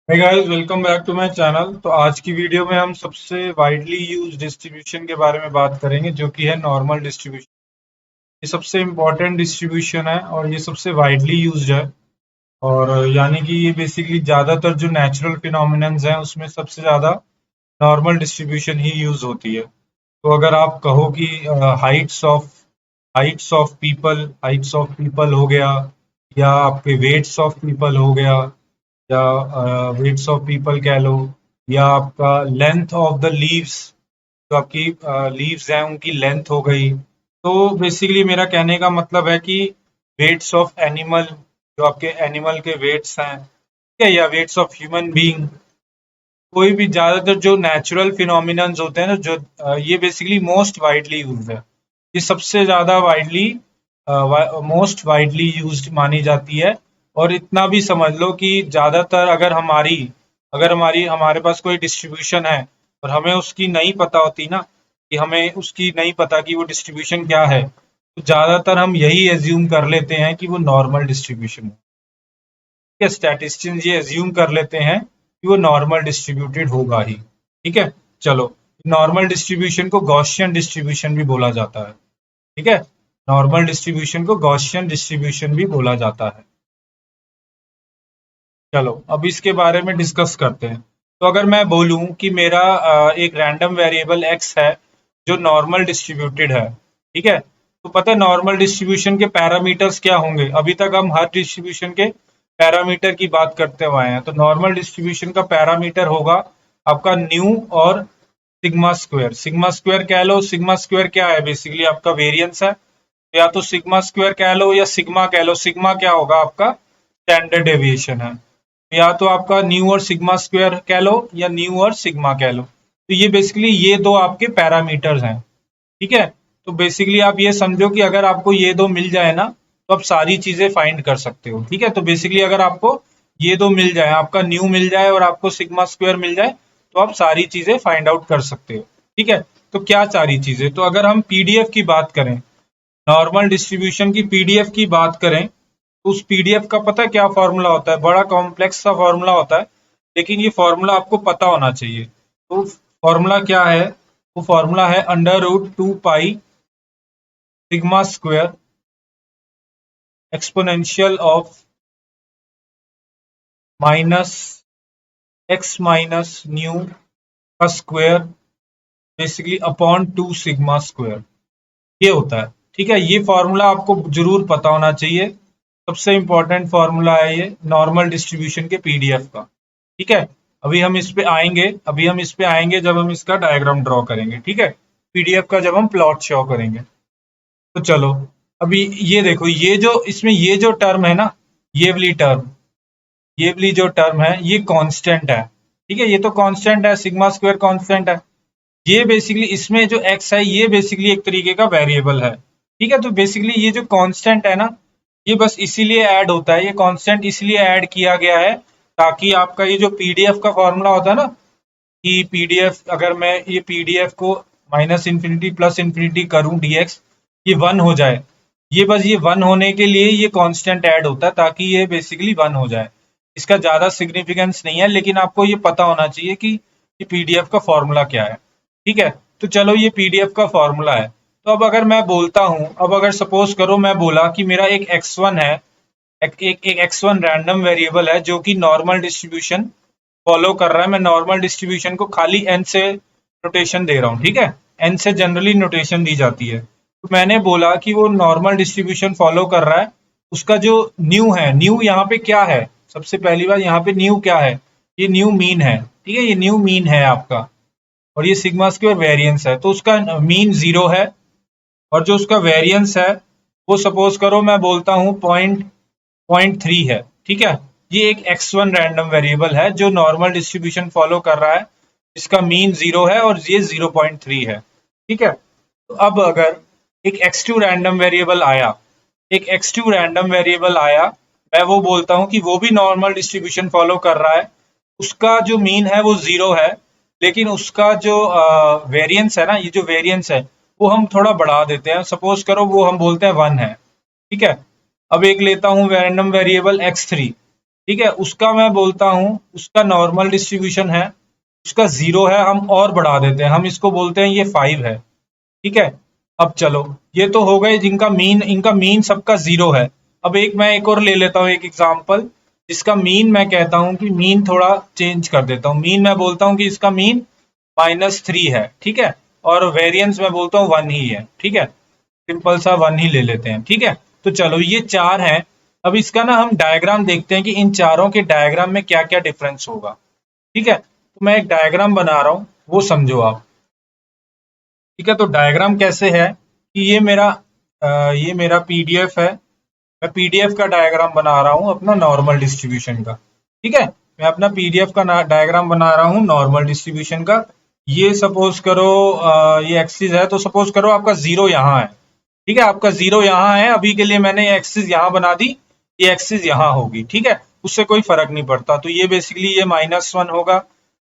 Hey guys, welcome back to my channel. तो आज की वीडियो में हम सबसे वाइडली यूज डिस्ट्रीब्यूशन के बारे में बात करेंगे, जो कि है नॉर्मल डिस्ट्रीब्यूशन। ये सबसे इम्पोर्टेंट डिस्ट्रीब्यूशन है और ये सबसे वाइडली यूज्ड है। और यानी कि ये बेसिकली ज़्यादातर जो नेचुरल फिनोमिनन्स हैं उसमें सबसे ज़्यादा नॉर्मल डिस्ट्रीब्यूशन ही यूज होती है। तो अगर आप कहो कि हाइट्स ऑफ पीपल हो गया, या आपके वेट्स ऑफ पीपल हो गया, या वेट्स ऑफ पीपल कह लो, या आपका लेंथ ऑफ द लीव्स, जो आपकी लीव्स हैं उनकी लेंथ हो गई। तो बेसिकली मेरा कहने का मतलब है कि वेट्स ऑफ एनिमल, जो आपके एनिमल के वेट्स हैं, ठीक है, या वेट्स ऑफ ह्यूमन बीइंग, कोई भी ज्यादातर जो नेचुरल फिनोमिनन्स होते हैं ना, जो ये बेसिकली मोस्ट वाइडली यूज्ड है। ये सबसे ज्यादा वाइडली मोस्ट वाइडली यूज्ड मानी जाती है। और इतना भी समझ लो कि ज्यादातर अगर हमारी हमारे पास कोई डिस्ट्रीब्यूशन है और हमें उसकी नहीं पता होती ना, कि हमें उसकी नहीं पता कि वो डिस्ट्रीब्यूशन क्या है, तो ज्यादातर हम यही एज्यूम कर लेते हैं कि वो नॉर्मल डिस्ट्रीब्यूशन है। ठीक है, स्टैटिस्टिशियंस ये एज्यूम कर लेते हैं कि वो नॉर्मल डिस्ट्रीब्यूटेड होगा ही। ठीक है, चलो, नॉर्मल डिस्ट्रीब्यूशन को गॉसियन डिस्ट्रीब्यूशन भी बोला जाता है। ठीक है, नॉर्मल डिस्ट्रीब्यूशन को गॉसियन डिस्ट्रीब्यूशन भी बोला जाता है। चलो, अब इसके बारे में डिस्कस करते हैं। तो अगर मैं बोलूं कि मेरा एक रैंडम वेरिएबल एक्स है जो नॉर्मल डिस्ट्रीब्यूटेड है, ठीक है, तो पता है नॉर्मल डिस्ट्रीब्यूशन के पैरामीटर्स क्या होंगे। अभी तक हम हर डिस्ट्रीब्यूशन के पैरामीटर की बात करते हुए आए हैं। तो नॉर्मल डिस्ट्रीब्यूशन का पैरामीटर होगा आपका न्यू और सिग्मा स्क्वायर। सिग्मा स्क्वायर कह लो, सिग्मा स्क्वायर क्या है, बेसिकली आपका वेरिएंस है। या तो सिग्मा स्क्वायर कह लो या सिग्मा कह लो। सिग्मा क्या होगा, आपका स्टैंडर्ड डेविएशन है। या तो आपका न्यू और सिग्मा स्क्वायर कह लो, या न्यू और सिग्मा कह लो। तो ये बेसिकली ये दो आपके पैरामीटर्स हैं। ठीक है, तो बेसिकली आप ये समझो कि अगर आपको ये दो मिल जाए ना, तो आप सारी चीजें फाइंड कर सकते हो। ठीक है, तो बेसिकली अगर आपको ये दो मिल जाए, आपका न्यू मिल जाए और आपको सिग्मा स्क्वायर मिल जाए, तो आप सारी चीजें फाइंड आउट कर सकते हो। ठीक है, तो क्या सारी चीजें, तो अगर हम पीडीएफ की बात करें, नॉर्मल डिस्ट्रीब्यूशन की पीडीएफ की बात करें, तो उस पीडीएफ का पता है क्या फॉर्मूला होता है। बड़ा कॉम्प्लेक्स सा फॉर्मूला होता है, लेकिन ये फॉर्मूला आपको पता होना चाहिए। तो फॉर्मूला क्या है, वो फॉर्मूला है under root 2 pi sigma square exponential of minus x minus mu का square, basically upon 2 sigma square. ये होता है। ठीक है, ये फॉर्मूला आपको जरूर पता होना चाहिए। सबसे इंपॉर्टेंट फॉर्मूला है ये नॉर्मल डिस्ट्रीब्यूशन के पीडीएफ का। ठीक है, अभी हम इस पे आएंगे जब हम इसका डायग्राम ड्रॉ करेंगे। ठीक है, पीडीएफ का जब हम प्लॉट शो करेंगे। तो चलो, अभी ये देखो, ये जो इसमें ये जो टर्म है ना, ये वाली टर्म, ये वाली जो टर्म है, ये कांस्टेंट है। ठीक है, ये तो कांस्टेंट है, सिग्मा स्क्वायर कांस्टेंट है। ये बेसिकली इसमें जो एक्स है, ये बेसिकली एक तरीके का वेरिएबल है। ठीक है, तो बेसिकली ये जो कांस्टेंट है ना, ये बस इसीलिए ऐड होता है, ये कांस्टेंट इसलिए ऐड किया गया है ताकि आपका ये जो पीडीएफ का फॉर्मूला होता है ना, कि पीडीएफ, अगर मैं ये पीडीएफ को माइनस इन्फिनिटी प्लस इन्फिनिटी करूं डीएक्स, ये वन हो जाए। ये बस ये वन होने के लिए ये कांस्टेंट ऐड होता है, ताकि ये बेसिकली वन हो जाए। इसका ज्यादा सिग्निफिकेंस नहीं है, लेकिन आपको ये पता होना चाहिए कि ये पीडीएफ का फॉर्मूला क्या है। ठीक है, तो चलो, ये पीडीएफ का फॉर्मूला है। तो अब अगर मैं बोलता हूं, अब अगर सपोज करो मैं बोला कि मेरा एक x1 है, एक x1 रैंडम वेरिएबल है जो कि नॉर्मल डिस्ट्रीब्यूशन फॉलो कर रहा है। मैं नॉर्मल डिस्ट्रीब्यूशन को खाली एन से नोटेशन दे रहा हूँ। ठीक है, एन से जनरली नोटेशन दी जाती है। तो मैंने बोला कि वो नॉर्मल डिस्ट्रीब्यूशन फॉलो कर रहा है। उसका जो न्यू है, न्यू यहाँ पे क्या है, सबसे पहली बात यहाँ पे न्यू क्या है, ये न्यू मीन है। ठीक है, ये न्यू मीन है आपका, और ये सिग्मा स्क्वायर वेरिएंस है। तो उसका मीन 0 है, और जो उसका वेरिएंस है वो सपोज करो मैं बोलता हूँ पॉइंट पॉइंट थ्री है। ठीक है, ये एक x1 रैंडम वेरिएबल है जो नॉर्मल डिस्ट्रीब्यूशन फॉलो कर रहा है। इसका मीन 0 है और ये 0.3 है। ठीक है, तो अब अगर एक x2 रैंडम वेरिएबल आया, एक x2 रैंडम वेरिएबल आया, मैं वो बोलता हूँ कि वो भी नॉर्मल डिस्ट्रीब्यूशन फॉलो कर रहा है। उसका जो मीन है वो 0 है, लेकिन उसका जो वेरिएंस है ना, ये जो वेरिएंस है वो हम थोड़ा बढ़ा देते हैं। सपोज करो वो हम बोलते हैं 1 है। ठीक है, अब एक लेता हूँ रैंडम वेरिएबल x3। ठीक है, उसका मैं बोलता हूं उसका नॉर्मल डिस्ट्रीब्यूशन है, उसका 0 है, हम और बढ़ा देते हैं, हम इसको बोलते हैं ये 5 है। ठीक है, अब चलो, ये तो हो गए जिनका मीन, इनका मीन सबका 0 है। अब मैं एक और ले लेता हूँ, एक एग्जांपल जिसका मीन मैं कहता हूँ कि मीन थोड़ा चेंज कर देता हूँ, मीन मैं बोलता हूँ कि इसका मीन -3 है। ठीक है, और वेरिएंस मैं बोलता हूँ 1 ही है। ठीक है, सिंपल सा 1 ही ले लेते हैं। ठीक है, तो चलो ये 4 है। अब इसका ना हम डायग्राम देखते हैं कि इन चारों के डायग्राम में क्या क्या डिफरेंस होगा। ठीक है, तो मैं एक डायग्राम बना रहा हूँ, वो समझो आप। ठीक है, तो डायग्राम कैसे है कि ये मेरा पीडीएफ है, मैं पीडीएफ का डायग्राम बना रहा हूँ अपना नॉर्मल डिस्ट्रीब्यूशन का। ठीक है, मैं अपना पीडीएफ का डायग्राम बना रहा हूँ नॉर्मल डिस्ट्रीब्यूशन का। ये सपोज करो ये एक्सिस है, तो सपोज करो आपका 0 यहाँ है। ठीक है, आपका 0 यहाँ है, अभी के लिए मैंने ये एक्सिस यहाँ बना दी, ये एक्सिस यहाँ होगी। ठीक है, उससे कोई फर्क नहीं पड़ता। तो ये बेसिकली ये -1 होगा,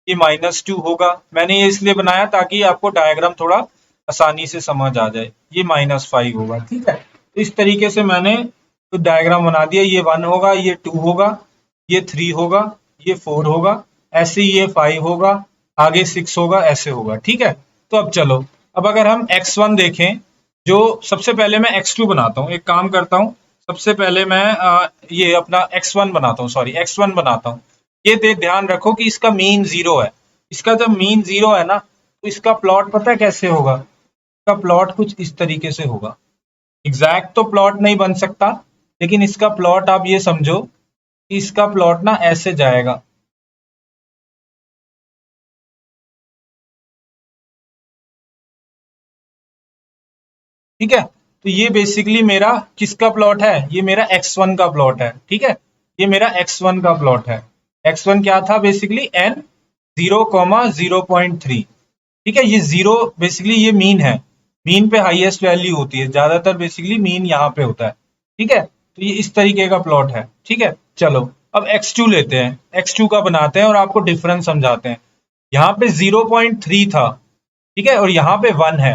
ये -2 होगा। मैंने ये इसलिए बनाया ताकि आपको डायग्राम थोड़ा आसानी से समझ आ जाए। ये -5 होगा। ठीक है, तो इस तरीके से मैंने तो डायग्राम बना दिया। ये 1 होगा, ये 2 होगा, ये 3 होगा, ये 4 होगा, ऐसे ही ये 5 होगा, आगे 6 होगा, ऐसे होगा। ठीक है, तो अब चलो, अब अगर हम x1 देखें, जो सबसे पहले मैं x2 बनाता हूँ, एक काम करता हूँ, सबसे पहले मैं ये अपना x1 बनाता हूँ, सॉरी x1 बनाता हूँ। ये ध्यान रखो कि इसका मीन 0 है। इसका जब मीन 0 है ना, तो इसका प्लॉट पता है कैसे होगा? इसका प्लॉट कुछ इस तरीके से होगा। एग्जैक्ट तो प्लॉट नहीं बन सकता, लेकिन इसका प्लॉट आप ये समझो कि इसका प्लॉट ना ऐसे जाएगा। ठीक है, तो ये बेसिकली मेरा किसका प्लॉट है? ये मेरा x1 का प्लॉट है। ठीक है, ये मेरा x1 का प्लॉट है। x1 क्या था? Basically n 0,0.3। ठीक है, ये 0 बेसिकली ये मीन है। मीन पे हाईएस्ट वैल्यू होती है, ज्यादातर बेसिकली मीन यहाँ पे होता है। ठीक है, तो ये इस तरीके का प्लॉट है। ठीक है, चलो अब x2 लेते हैं, x2 का बनाते हैं और आपको डिफरेंस समझाते हैं। यहाँ पे 0.3 था, ठीक है, और यहाँ पे 1 है।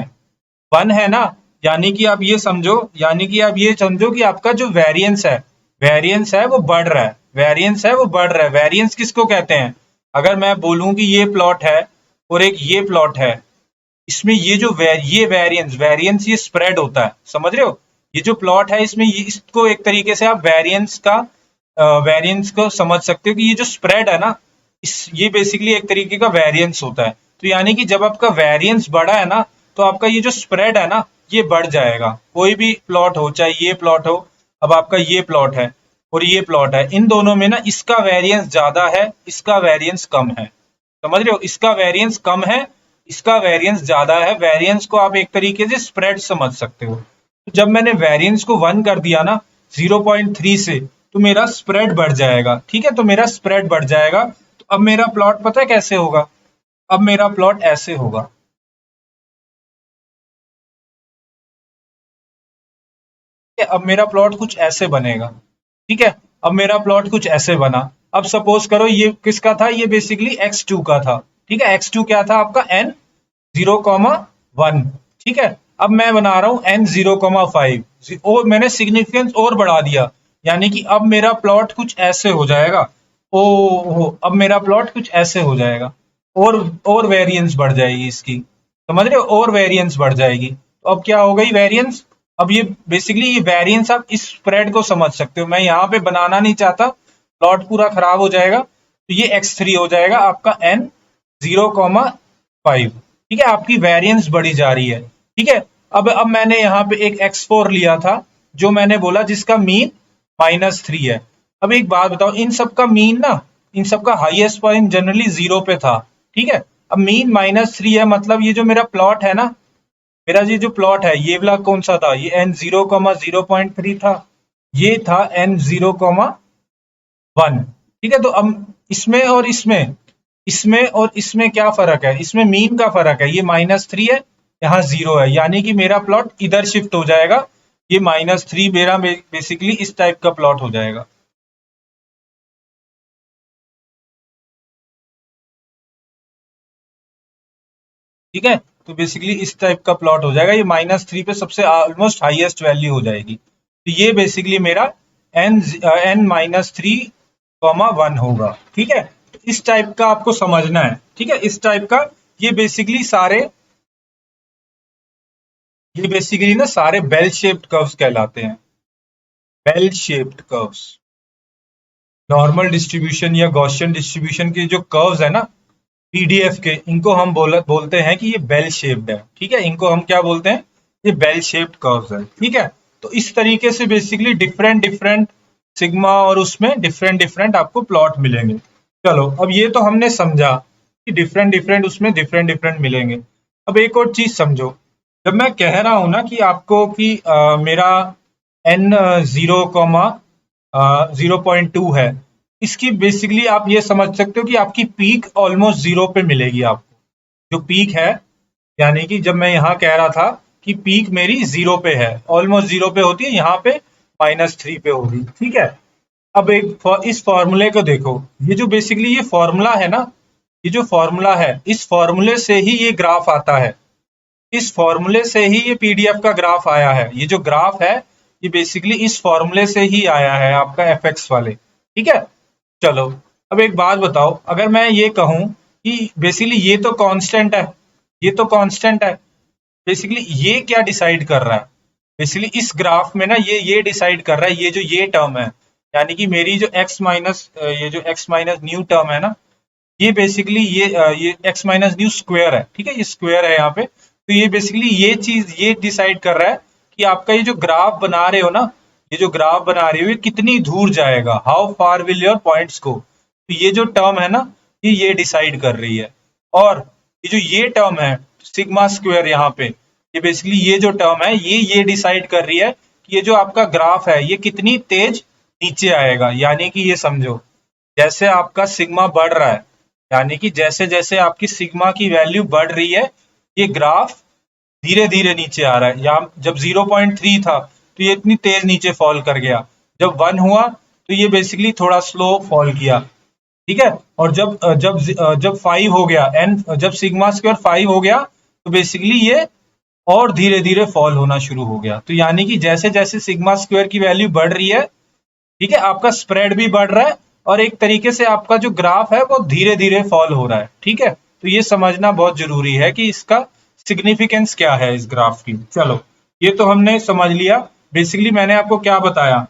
1 है ना, यानी कि आप ये समझो, यानी कि आप ये समझो कि आपका जो वेरिएंस है वो बढ़ रहा है, वेरिएंस है वो बढ़ रहा है। वेरिएंस किसको कहते हैं? अगर मैं बोलूं कि ये प्लॉट है और एक ये प्लॉट है, इसमें ये जो ये वेरिएंस वेरिएंस ये स्प्रेड होता है, समझ रहे हो? ये जो प्लॉट है इसमें इसको एक तरीके से आप वेरिएंस को समझ सकते हो कि ये जो स्प्रेड है ना, ये बेसिकली एक तरीके का वेरिएंस होता है। तो यानी कि जब आपका वेरिएंस बढ़ा है ना, तो आपका ये जो स्प्रेड है ना, ये बढ़ जाएगा। कोई भी प्लॉट हो, चाहे ये प्लॉट हो, अब आपका ये प्लॉट है और ये प्लॉट है, इन दोनों में ना इसका वेरिएंस ज्यादा है, इसका वेरिएंस कम है। समझ रहे हो? इसका वेरिएंस कम है, इसका वेरिएंस ज्यादा है। वेरिएंस को आप एक तरीके से स्प्रेड समझ सकते हो। तो जब मैंने वेरिएंस को 1 कर दिया ना 0.3 से, तो मेरा स्प्रेड बढ़ जाएगा। ठीक है, तो मेरा स्प्रेड बढ़ जाएगा। तो अब मेरा प्लॉट पता है कैसे होगा? अब मेरा प्लॉट ऐसे होगा। ठीक है, अब मेरा प्लॉट कुछ ऐसे बनेगा। ठीक है, अब मेरा प्लॉट कुछ ऐसे बना। अब सपोज करो ये किसका था? ये बेसिकली x2 का था। ठीक है, x2 क्या था आपका? n 0,1। ठीक है, अब मैं बना रहा हूं n 0,5 और मैंने सिग्निफिकेंस और बढ़ा दिया, यानी कि अब मेरा प्लॉट कुछ ऐसे हो जाएगा। ओ अब मेरा प्लॉट कुछ ऐसे हो जाएगा, और वेरिएंस बढ़ जाएगी इसकी। समझ रहे हो? और वेरिएंस बढ़ जाएगी। तो अब क्या हो गई वेरिएंस? अब ये बेसिकली ये वेरिएंस आप इस स्प्रेड को समझ सकते हो। मैं यहाँ पे बनाना नहीं चाहता, प्लॉट पूरा खराब हो जाएगा। तो ये x3 हो जाएगा आपका n 0,5। ठीक है, आपकी वेरिएंस बढ़ी जा रही है। ठीक है, अब मैंने यहाँ पे एक x4 लिया था, जो मैंने बोला जिसका मीन -3 है। अब एक बात बताओ, इन सबका मीन ना, इन सबका हाईएस्ट पॉइंट जनरली 0 पे था। ठीक है, अब मीन -3 है, मतलब ये जो मेरा प्लॉट है ना, मेरा ये जो प्लॉट है, ये वाला कौन सा था? ये n 0,0.3 था, ये था n 0,1। ठीक है, तो अब इसमें और इसमें और इसमें क्या फर्क है? इसमें मीन का फर्क है, ये -3 है, यहाँ 0 है, यानी कि मेरा प्लॉट इधर शिफ्ट हो जाएगा। ये -3 मेरा बेसिकली इस टाइप का प्लॉट हो जाएगा। ठीक है, तो बेसिकली इस टाइप का प्लॉट हो जाएगा। ये -3 पे सबसे ऑलमोस्ट हाईएस्ट वैल्यू हो जाएगी। तो ये बेसिकली मेरा n n -3 कॉमा 1 होगा। ठीक है, तो इस टाइप का आपको समझना है। ठीक है, इस टाइप का ये बेसिकली ना सारे बेल शेप्ड कर्व्स कहलाते हैं। Bell shaped curves, normal distribution या गॉसियन डिस्ट्रीब्यूशन के जो कर्व्स है ना पीडीएफ के, इनको हम बोलते हैं कि ये बेल शेप्ड है। ठीक है, इनको हम क्या बोलते हैं, ये बेल शेप्ड कर्व्स है। ठीक है, तो इस तरीके से बेसिकली डिफरेंट डिफरेंट सिग्मा और उसमें डिफरेंट डिफरेंट आपको प्लॉट मिलेंगे। चलो, अब ये तो हमने समझा कि डिफरेंट डिफरेंट उसमें डिफरेंट डिफरेंट मिलेंगे। अब एक और चीज समझो, जब मैं कह रहा हूं ना कि आपको कि मेरा n 0,2 है, इसकी बेसिकली आप ये समझ सकते हो कि आपकी पीक ऑलमोस्ट जीरो पे मिलेगी आपको। जो पीक है, यानी कि जब मैं यहाँ कह रहा था कि पीक मेरी जीरो पे है, ऑलमोस्ट जीरो पे होती है, यहाँ पे -3 पे होगी। ठीक है, अब इस फॉर्मूले को देखो, ये जो बेसिकली ये फॉर्मूला है ना, ये जो फॉर्मूला है, इस फॉर्मूले से ही ये ग्राफ आता है। इस फॉर्मूले से ही ये पीडीएफ का ग्राफ आया है। ये जो ग्राफ है, ये बेसिकली इस फॉर्मूले से ही आया है आपका एफएक्स वाले। ठीक है, चलो, अब एक बात बताओ, अगर मैं ये कहूं कि बेसिकली ये तो कांस्टेंट है, ये तो कांस्टेंट है, बेसिकली ये क्या डिसाइड कर रहा है, बेसिकली इस ग्राफ में ना ये डिसाइड कर रहा है, ये जो ये टर्म है, यानी कि मेरी जो एक्स माइनस न्यू टर्म है ना, ये बेसिकली ये एक्स माइनस न्यू स्क्वायर है। ठीक है, ये स्क्वायर है यहाँ पे, तो ये बेसिकली ये चीज ये डिसाइड कर रहा है कि आपका ये जो ग्राफ बना रहे हो ना, ये जो ग्राफ बना रहे हो ये कितनी दूर जाएगा, how far will your points go. तो ये जो टर्म है ना, ये डिसाइड कर रही है। और ये जो ये टर्म है सिग्मा स्क्वायर यहाँ पे, ये बेसिकली ये जो टर्म है ये डिसाइड कर रही है कि ये जो आपका ग्राफ है ये कितनी तेज नीचे आएगा। यानी कि ये समझो, जैसे आपका सिग्मा बढ़ रहा है, यानी कि जैसे जैसे आपकी सिग्मा की वैल्यू बढ़ रही है, ये ग्राफ धीरे धीरे नीचे आ रहा है। यहाँ जब 0.3 था तो ये इतनी तेज नीचे फॉल कर गया, जब 1 हुआ तो ये बेसिकली थोड़ा स्लो फॉल किया। ठीक है, और जब 5 हो गया, एन जब सिग्मा स्क्वायर 5 हो गया, तो बेसिकली ये और धीरे धीरे फॉल होना शुरू हो गया। तो यानी कि जैसे जैसे सिग्मा स्क्वायर की वैल्यू बढ़ रही है, ठीक है, आपका स्प्रेड भी बढ़ रहा है, और एक तरीके से आपका जो ग्राफ है वो धीरे धीरे फॉल हो रहा है। ठीक है, तो ये समझना बहुत जरूरी है कि इसका सिग्निफिकेंस क्या है इस ग्राफ की। चलो, ये तो हमने समझ लिया। बेसिकली मैंने आपको क्या बताया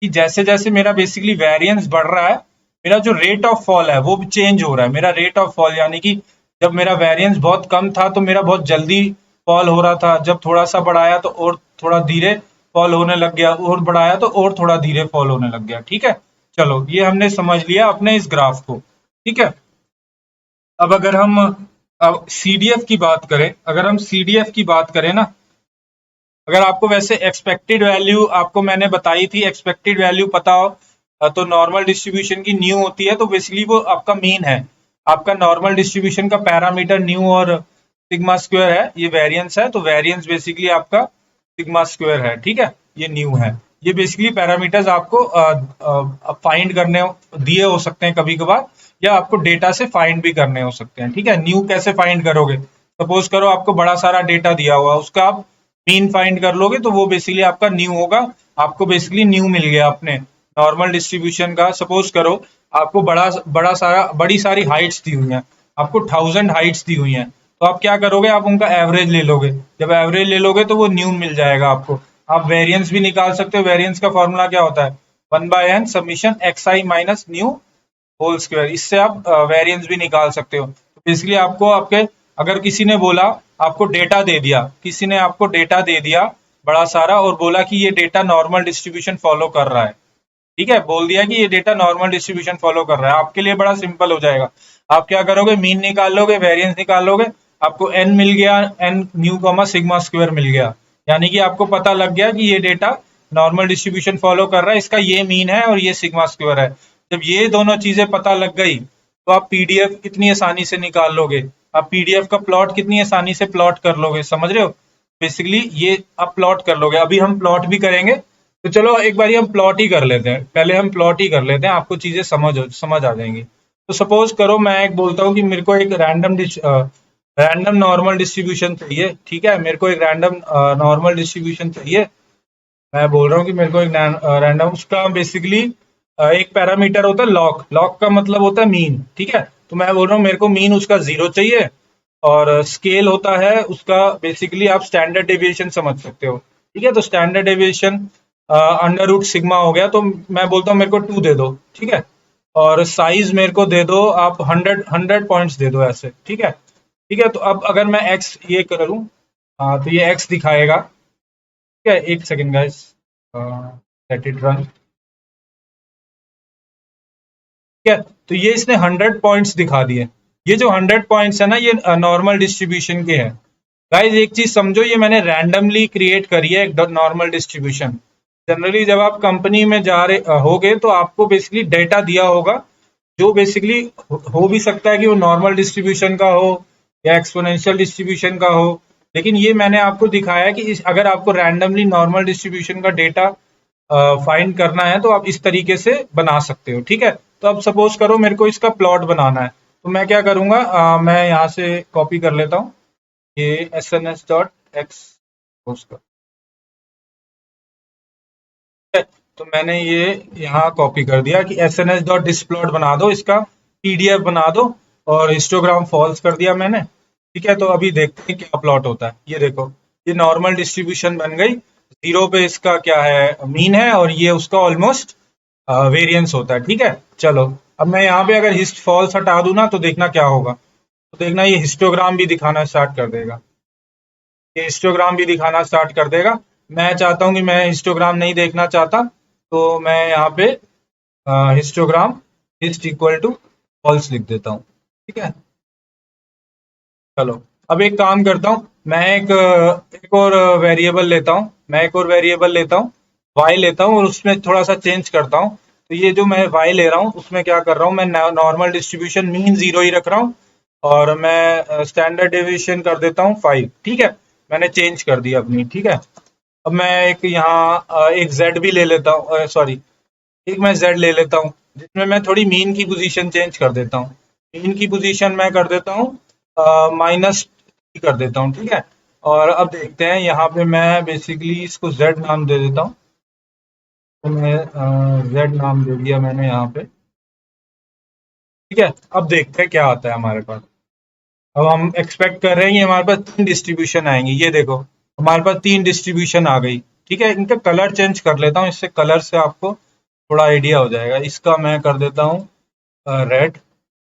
कि जैसे जैसे मेरा बेसिकली वेरिएंस बढ़ रहा है, मेरा जो रेट ऑफ फॉल है वो भी चेंज हो रहा है। मेरा रेट ऑफ फॉल, यानी कि जब मेरा वेरिएंस बहुत कम था तो मेरा बहुत जल्दी फॉल हो रहा था, जब थोड़ा सा बढ़ाया तो और थोड़ा धीरे फॉल होने लग गया, और बढ़ाया तो और थोड़ा धीरे फॉल होने लग गया। ठीक है, चलो, ये हमने समझ लिया अपने इस ग्राफ को। ठीक है, अब अगर हम अब सीडीएफ की बात करें, अगर हम सीडीएफ की बात करें ना, अगर आपको वैसे एक्सपेक्टेड वैल्यू आपको मैंने बताई थी, एक्सपेक्टेड वैल्यू पता हो तो नॉर्मल डिस्ट्रीब्यूशन की न्यू होती है, तो बेसिकली वो आपका मीन है। आपका नॉर्मल डिस्ट्रीब्यूशन का पैरामीटर न्यू और सिग्मा स्क्वायर है, ये वेरिएंस है, तो वेरिएंस बेसिकली आपका सिग्मा स्क्वायर है। ठीक है, ये न्यू है। ये बेसिकली पैरामीटर्स आपको फाइंड करने दिए हो सकते हैं कभी कभार, या आपको डेटा से फाइंड भी करने हो सकते हैं। ठीक है, न्यू कैसे फाइंड करोगे, सपोज करो आपको बड़ा सारा डेटा दिया हुआ, उसका आप मीन फाइंड कर लोगे, तो वो बेसिकली आपका न्यू होगा। आपको बेसिकली न्यू मिल गया अपने नॉर्मल डिस्ट्रीब्यूशन का। सपोज करो आपको बड़ी सारी हाइट्स दी हुई हैं, आपको 1000 हाइट्स दी हुई हैं, तो आप क्या करोगे, आप उनका एवरेज ले लोगे। जब एवरेज ले लोगे तो वो न्यू मिल जाएगा आपको। आप वेरिएंस भी निकाल सकते हो। वेरिएंस का फॉर्मूला क्या होता है, 1/n summation xi minus mu whole square. इससे आप वेरिएंस भी निकाल सकते हो। तो बेसिकली आपको आपके, अगर किसी ने बोला, आपको डेटा दे दिया, किसी ने आपको डेटा दे दिया बड़ा सारा, और बोला कि ये डेटा नॉर्मल डिस्ट्रीब्यूशन फॉलो कर रहा है, ठीक है, बोल दिया कि ये डेटा नॉर्मल डिस्ट्रीब्यूशन फॉलो कर रहा है, आपके लिए बड़ा सिंपल हो जाएगा। आप क्या करोगे, मीन निकाल लोगे, वेरिएंस निकाल लोगे, आपको एन मिल गया, N nu comma sigma square मिल गया। यानी कि आपको पता लग गया कि ये डेटा नॉर्मल डिस्ट्रीब्यूशन फॉलो कर रहा है, इसका ये मीन है और ये सिग्मा स्क्वायर है। जब ये दोनों चीजें पता लग गई, तो आप पीडीएफ कितनी आसानी से निकाल लोगे, आप पीडीएफ का प्लॉट कितनी आसानी से प्लॉट कर लोगे, समझ रहे हो। बेसिकली ये आप प्लॉट कर लोगे। अभी हम प्लॉट भी करेंगे, तो चलो एक बार हम प्लॉट ही कर लेते हैं, पहले हम प्लॉट ही कर लेते हैं, आपको चीजें समझ आ जाएंगी। तो सपोज करो मैं एक बोलता हूँ कि मेरे को एक रैंडम नॉर्मल डिस्ट्रीब्यूशन चाहिए। ठीक है, मेरे को एक रैंडम नॉर्मल डिस्ट्रीब्यूशन चाहिए। मैं बोल रहा हूँ कि मेरे को एक रैंडम, उसका बेसिकली एक पैरामीटर होता है लॉग, लॉग का मतलब होता है मीन, ठीक है। तो मैं बोल रहा हूँ मेरे को मीन उसका 0 चाहिए, और स्केल होता है उसका बेसिकली आप स्टैंडर्ड डेविएशन समझ सकते हो, ठीक है। तो standard deviation under root sigma हो गया, तो मैं बोलता हूँ मेरे को 2 दे दो, ठीक है। और साइज मेरे को दे दो आप 100 पॉइंट्स दे दो ऐसे, ठीक है। ठीक है, तो अब अगर मैं एक्स ये करूँ, हाँ तो ये एक्स दिखाएगा, ठीक है। एक second guys, let it run, ठीक है। तो ये इसने 100 पॉइंट्स दिखा दिए। ये जो 100 पॉइंट्स है ना, ये नॉर्मल डिस्ट्रीब्यूशन के हैं। गाइस एक चीज समझो, ये मैंने रैंडमली क्रिएट करी है एक नॉर्मल डिस्ट्रीब्यूशन। जनरली जब आप कंपनी में जा रहे होगे तो आपको बेसिकली डेटा दिया होगा, जो बेसिकली हो भी सकता है कि वो नॉर्मल डिस्ट्रीब्यूशन का हो या एक्सपोनेंशियल डिस्ट्रीब्यूशन का हो। लेकिन ये मैंने आपको दिखाया है कि अगर आपको रैंडमली नॉर्मल डिस्ट्रीब्यूशन का डेटा फाइंड करना है तो आप इस तरीके से बना सकते हो, ठीक है। तो अब सपोज करो मेरे को इसका प्लॉट बनाना है, तो मैं क्या करूंगा, मैं यहाँ से कॉपी कर लेता हूँ ये s n s dot x, तो मैंने ये यहाँ कॉपी कर दिया कि s n s dot displot बना दो, इसका पीडीएफ बना दो, और हिस्टोग्राम फॉल्स कर दिया मैंने, ठीक है। तो अभी देखते हैं क्या प्लॉट होता है। ये देखो, ये नॉर्मल डिस्ट्रीब्यूशन बन गई, 0 पे इसका क्या है मीन है, और ये उसका ऑलमोस्ट वेरिएंस होता है, ठीक है। चलो, अब मैं यहाँ पे अगर हिस्ट फॉल्स हटा दूं ना, तो देखना क्या होगा, तो देखना ये हिस्टोग्राम भी दिखाना स्टार्ट कर देगा, ये हिस्टोग्राम भी दिखाना स्टार्ट कर देगा। मैं चाहता हूँ कि मैं हिस्टोग्राम नहीं देखना चाहता, तो मैं यहाँ पे histogram hist equal to false लिख देता हूँ, ठीक है। चलो, अब एक काम करता हूँ, मैं एक और वेरिएबल लेता हूँ, मैं एक और वेरिएबल लेता हूँ, वाई लेता हूँ, और उसमें थोड़ा सा चेंज करता हूँ। तो ये जो मैं वाई ले रहा हूँ उसमें क्या कर रहा हूँ, मैं नॉर्मल डिस्ट्रीब्यूशन मीन 0 ही रख रहा हूँ, और मैं स्टैंडर्ड डेविएशन कर देता हूँ 5, ठीक है। मैंने चेंज कर दिया अपनी, ठीक है। अब मैं एक यहाँ एक जेड भी ले लेता हूँ, सॉरी, एक मैं जेड ले लेता हूँ, जिसमें मैं थोड़ी मीन की पोजीशन चेंज कर देता हूँ। मीन की पोजीशन मैं कर देता हूँ -3 कर देता हूँ, ठीक है। और अब देखते हैं, यहाँ पे मैं बेसिकली इसको जेड नाम दे देता हूँ, तो मैं जेड नाम दे दिया मैंने यहाँ पे, ठीक है। अब देखते हैं क्या आता है हमारे पास। अब हम एक्सपेक्ट कर रहे हैं कि हमारे पास 3 डिस्ट्रीब्यूशन आएंगी, ये देखो हमारे पास 3 डिस्ट्रीब्यूशन आ गई, ठीक है। इनका कलर चेंज कर लेता हूँ, इससे कलर से आपको थोड़ा आइडिया हो जाएगा। इसका मैं कर देता हूँ रेड,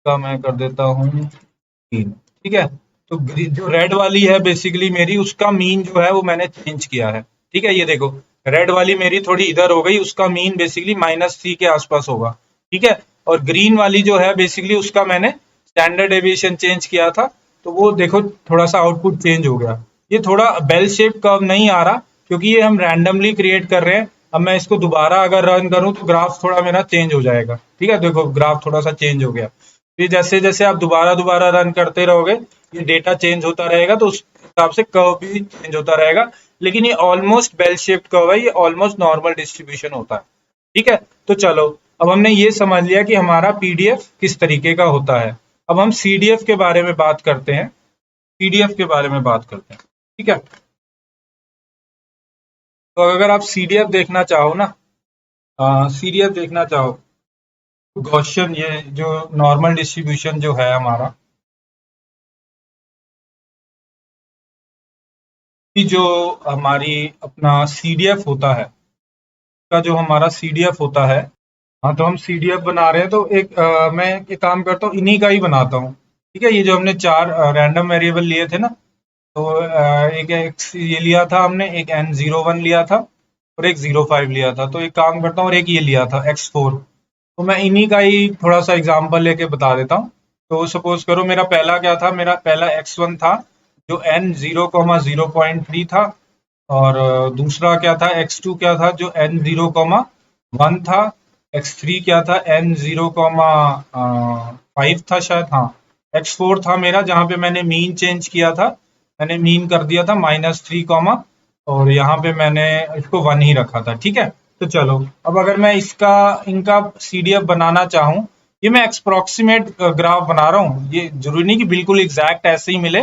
का मैं कर देता हूँ ग्रीन, ठीक है। तो जो रेड वाली है बेसिकली मेरी, उसका मीन जो है वो मैंने चेंज किया है, ठीक है। ये देखो, रेड वाली मेरी थोड़ी इधर हो गई, उसका मीन बेसिकली -3 के आसपास होगा, ठीक है। और ग्रीन वाली जो है बेसिकली उसका मैंने स्टैंडर्ड डेविएशन चेंज किया था, तो वो देखो थोड़ा सा आउटपुट चेंज हो गया। ये थोड़ा बेल शेप कर्व नहीं आ रहा, क्योंकि ये हम रैंडमली क्रिएट कर रहे हैं। अब मैं इसको दोबारा अगर रन करूं तो ग्राफ थोड़ा मेरा चेंज हो जाएगा, ठीक है। देखो ग्राफ थोड़ा सा चेंज हो गया। फिर जैसे जैसे आप दोबारा दोबारा रन करते रहोगे, ये डेटा चेंज होता रहेगा, तो उस हिसाब से कर्व भी चेंज होता रहेगा। लेकिन ये ऑलमोस्ट बेल शेप्ड कर्व है, ये ऑलमोस्ट नॉर्मल डिस्ट्रीब्यूशन होता है, ठीक है। तो चलो, अब हमने ये समझ लिया कि हमारा पीडीएफ किस तरीके का होता है। अब हम सीडीएफ के बारे में बात करते हैं, पीडीएफ के बारे में बात करते हैं, ठीक है। तो अगर आप सीडीएफ देखना चाहो ना, सीडीएफ देखना चाहो, तो गॉसियन, ये जो नॉर्मल डिस्ट्रीब्यूशन जो है हमारा, कि जो हमारी अपना सीडीएफ होता है, का जो हमारा सीडीएफ होता है, हाँ तो हम सीडीएफ बना रहे हैं, तो मैं एक काम करता हूँ, इन्हीं का ही बनाता हूँ, ठीक है। ये जो हमने 4 रैंडम वेरिएबल लिए थे ना, तो एक एक्स ये लिया था हमने, एक N01 लिया था, और एक 05 लिया था। तो एक काम करता हूँ, और एक ये लिया था X4। तो मैं इन्हीं का ही थोड़ा सा एग्जांपल लेके बता देता हूँ। तो सपोज करो मेरा पहला क्या था, मेरा पहला X1 था, जो N0,0.3 था। और दूसरा क्या था, X2 क्या था, जो N0,1 था। X3 क्या था, N0,5 था शायद, हाँ। X4 था मेरा, जहाँ पे मैंने मीन चेंज किया था, मैंने मीन कर दिया था -3, और यहाँ पे मैंने इसको 1 ही रखा था, ठीक है। तो चलो, अब अगर मैं इसका इनका सीडीएफ बनाना चाहूँ, ये मैं अप्रोक्सीमेट ग्राफ बना रहा हूँ, ये जरूरी नहीं कि बिल्कुल एग्जैक्ट ऐसे ही मिले।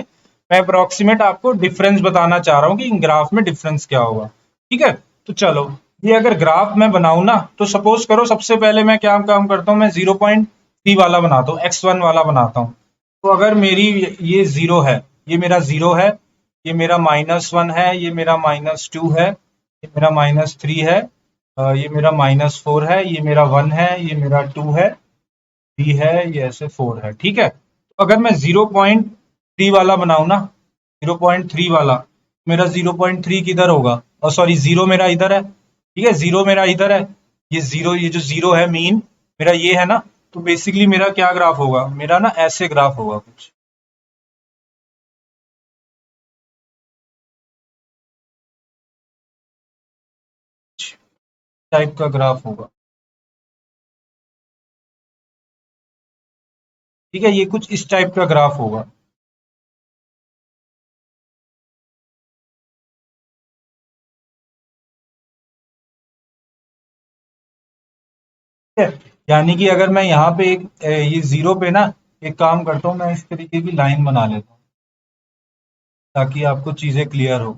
मैं अप्रोक्सीमेट आपको डिफरेंस बताना चाह रहा हूँ कि इन ग्राफ में डिफरेंस क्या होगा, ठीक है। तो चलो, ये अगर ग्राफ मैं बनाऊं ना, तो सपोज करो सबसे पहले मैं क्या काम करता हूँ, मैं 0.3 वाला बनाता हूँ, x1 वाला बनाता हूँ। तो अगर मेरी ये जीरो है, ये मेरा जीरो है, ये मेरा -1 है, ये मेरा -2 है, ये मेरा -3 है, ये मेरा -4 है, ये मेरा 1 है, ये मेरा 2 है, 3 है, ये ऐसे 4 है। ठीक है, तो अगर मैं 0.3 वाला बनाऊं ना, 0.3 वाला, मेरा 0.3 किधर होगा, और सॉरी जीरो मेरा इधर है। ठीक है, जीरो मेरा इधर है, ये जीरो, ये जो जीरो है मीन मेरा ये है ना। तो बेसिकली मेरा क्या ग्राफ होगा, मेरा ना ऐसे ग्राफ होगा कुछ टाइप का ग्राफ होगा। ठीक है, ये कुछ इस टाइप का ग्राफ होगा। ठीक है, यानी कि अगर मैं यहाँ पे एक ये जीरो पे ना एक काम करता हूँ, मैं इस तरीके की लाइन बना लेता हूँ ताकि आपको चीजें क्लियर हो।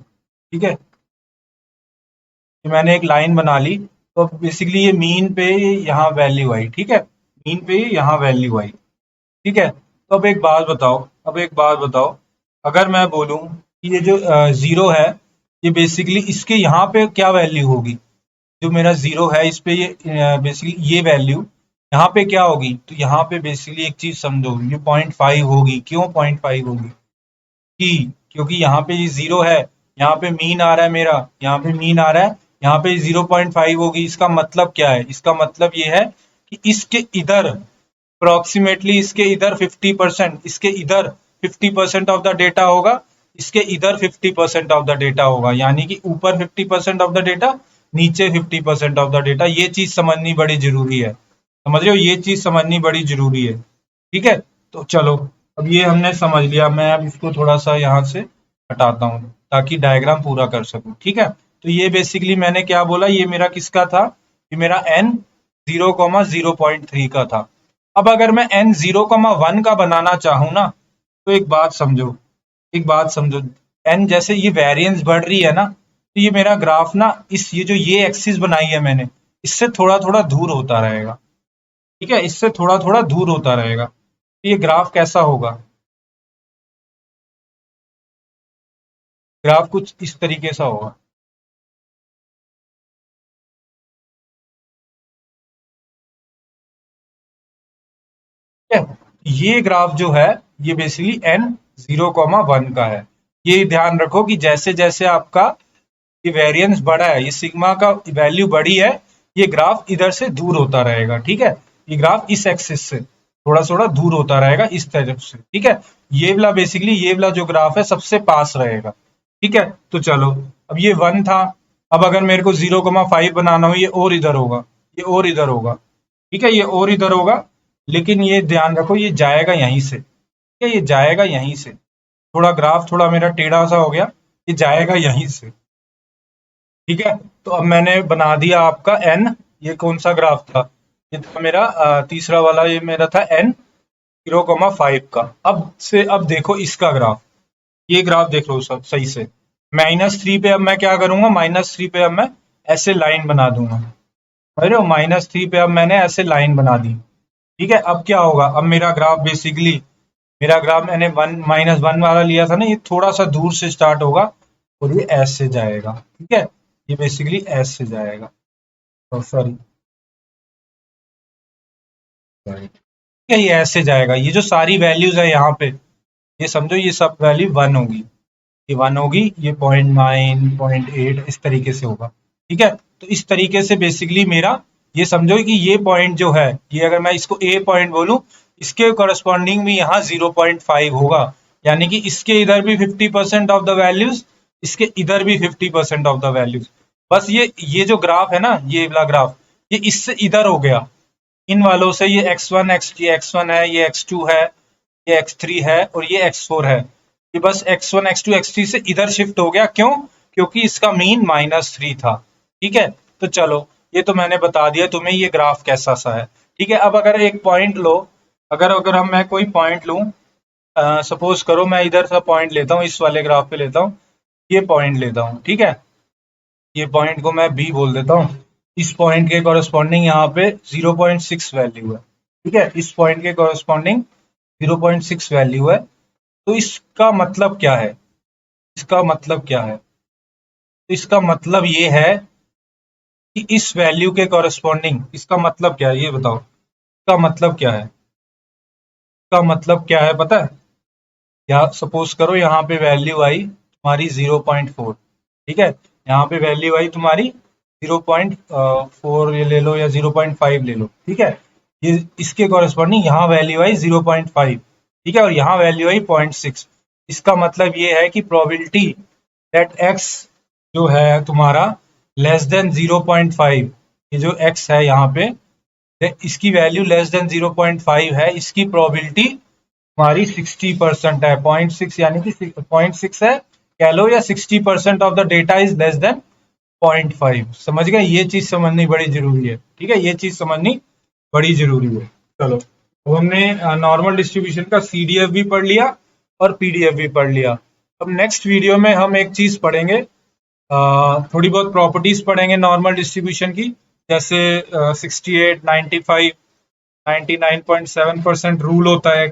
ठीक है, कि मैंने एक लाइन बना ली, तो बेसिकली ये मीन पे यहाँ वैल्यू आई। ठीक है, मीन पे यहाँ वैल्यू आई। ठीक है, तो अब एक बात बताओ, अगर मैं बोलूँ कि ये जो जीरो है, ये बेसिकली इसके यहाँ पे क्या वैल्यू होगी, जो मेरा जीरो है इस पे ये बेसिकली ये वैल्यू यहाँ पे क्या होगी, तो यहाँ पे बेसिकली एक चीज समझो, ये 0.5 होगी। क्यों 0.5 होगी, कि क्योंकि यहाँ पे ये जीरो है, यहाँ पे मीन आ रहा है मेरा, यहाँ पे मीन आ रहा है, यहाँ पे 0.5 होगी। इसका मतलब क्या है, इसका मतलब ये है कि इसके इधर अप्रोक्सीमेटली, इसके इधर 50%, इसके इधर 50% ऑफ द डेटा होगा, इसके इधर 50% ऑफ द डेटा होगा, यानी कि ऊपर 50% ऑफ द डेटा, नीचे 50% ऑफ द डेटा। ये चीज समझनी बड़ी जरूरी है, समझ रहे हो, ये चीज समझनी बड़ी जरूरी है। ठीक है, तो चलो, अब ये हमने समझ लिया। मैं अब इसको थोड़ा सा यहाँ से हटाता हूँ ताकि डायग्राम पूरा कर सकूं। ठीक है, तो ये बेसिकली मैंने क्या बोला, ये मेरा किसका था, ये मेरा n 0,0.3 का था। अब अगर मैं n 0,1 का बनाना चाहूँ ना, तो एक बात समझो, एक बात समझो, n जैसे ये वेरिएंस बढ़ रही है ना, तो ये मेरा ग्राफ ना, इस ये जो ये एक्सिस बनाई है मैंने, इससे थोड़ा थोड़ा दूर होता रहेगा। ठीक है, इससे थोड़ा थोड़ा दूर होता रहेगा। तो ये ग्राफ कैसा होगा, ग्राफ कुछ इस तरीके से होगा। ठीक है, ये ग्राफ जो है, ये बेसिकली n 0,1 का है। ये ध्यान रखो कि जैसे जैसे आपका ये वेरिएंस बढ़ा है, ये सिग्मा का वैल्यू बढ़ी है, ये ग्राफ इधर से दूर होता रहेगा। ठीक है, ये ग्राफ इस एक्सिस से थोड़ा थोड़ा दूर होता रहेगा इस तरफ से। ठीक है, ये वाला बेसिकली ये वाला जो ग्राफ है सबसे पास रहेगा। ठीक है, तो चलो, अब ये 1 था, अब अगर मेरे को 0,5 बनाना हो, ये और इधर होगा, ये और इधर होगा। ठीक है, ये और इधर होगा, लेकिन ये ध्यान रखो, ये जाएगा यहीं से। ठीक है, ये जाएगा यहीं से, थोड़ा ग्राफ थोड़ा मेरा टेढ़ा सा हो गया, ये जाएगा यहीं से। ठीक है, तो अब मैंने बना दिया आपका एन, ये कौन सा ग्राफ था, ये था मेरा तीसरा वाला, ये मेरा था एन 0,5 का। अब देखो इसका ग्राफ, ये ग्राफ देख लो सब सही से। -3 पे अब मैं क्या करूंगा, -3 पे अब मैं ऐसे लाइन बना दूंगा। समझ रहे हो, -3 पे अब मैंने ऐसे लाइन बना दी। ठीक है, अब क्या होगा, अब मेरा ग्राफ बेसिकली, मेरा ग्राफ मैंने -1 वाला लिया था ना, ये थोड़ा सा दूर से स्टार्ट होगा और ये ऐसे जाएगा। ठीक है, ये बेसिकली ऐसे जाएगा, तो सॉरी, ठीक है, ये ऐसे जाएगा। ये जो सारी वैल्यूज है यहाँ पे, ये समझो ये सब वैल्यू 1 होगी, ये 1 होगी, ये 0.9 0.8 इस तरीके से होगा। ठीक है, तो इस तरीके से बेसिकली मेरा, ये समझो कि ये पॉइंट जो है, ये अगर मैं इसको ए पॉइंट बोलूं, इसके करस्पॉन्डिंग भी यहाँ 0.5 होगा, यानी कि इसके इधर भी 50% ऑफ द वैल्यूज, इसके इधर भी 50% ऑफ द वैल्यूज। बस ये जो ग्राफ है ना, ये वाला ग्राफ, ये इससे इधर हो गया, इन वालों से, ये x1 x1 है, ये x2 है, ये x3 है, और ये x4 है। ये बस x1 x2 x3 से इधर शिफ्ट हो गया। क्यों, क्योंकि इसका मीन -3 था। ठीक है, तो चलो, ये तो मैंने बता दिया तुम्हें ये ग्राफ कैसा सा है। ठीक है, अब अगर एक पॉइंट लो, अगर अगर हम मैं कोई पॉइंट लूं, सपोज करो मैं इधर सा पॉइंट लेता हूँ, इस वाले ग्राफ पे लेता हूँ, ये पॉइंट लेता हूँ। ठीक है, ये पॉइंट को मैं बी बोल देता हूँ। इस पॉइंट के कॉरेस्पॉन्डिंग यहाँ पे 0.6 वैल्यू है, ठीक है, इस पॉइंट के कॉरेस्पॉन्डिंग 0.6 वैल्यू है। तो इसका मतलब क्या है, इसका मतलब क्या है, तो इसका मतलब ये है कि इस वैल्यू के कॉरेस्पॉन्डिंग, इसका मतलब क्या है ये बताओ, इसका मतलब क्या है, इसका मतलब क्या है पता है? या सपोज करो यहाँ पे वैल्यू आई तुम्हारी 0.4, ठीक है, यहाँ पे वैल्यू आई तुम्हारी 0.4 ये ले लो या 0.5 ले लो, ठीक है, ये इसके कॉरेस्पॉन्डिंग यहाँ वैल्यू आई 0.5, ठीक है, और यहाँ वैल्यू आई 0.6। इसका मतलब ये है कि प्रोबेबिलिटी दैट एक्स जो है तुम्हारा लेस देन 0.5, ये जो एक्स है यहाँ पे इसकी वैल्यू लेस देन 0.5 है, इसकी प्रोबेबिलिटी हमारी 60% है। 0.6 यानी कि 0.6 है कह लो, या 60% of the data is less than 0.5। समझ गए, ये चीज समझनी बड़ी जरूरी है, ठीक है, ये चीज समझनी बड़ी जरूरी है। चलो, अब हमने नॉर्मल डिस्ट्रीब्यूशन का सीडीएफ भी पढ़ लिया और पीडीएफ भी पढ़ लिया। अब नेक्स्ट वीडियो में हम एक चीज पढ़ेंगे, थोड़ी बहुत प्रॉपर्टीज पढ़ेंगे नॉर्मल डिस्ट्रीब्यूशन की, जैसे 68, 95, 99.7% रूल होता है।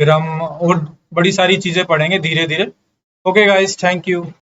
फिर हम और बड़ी सारी चीजें पढ़ेंगे धीरे धीरे। Okay guys, thank you.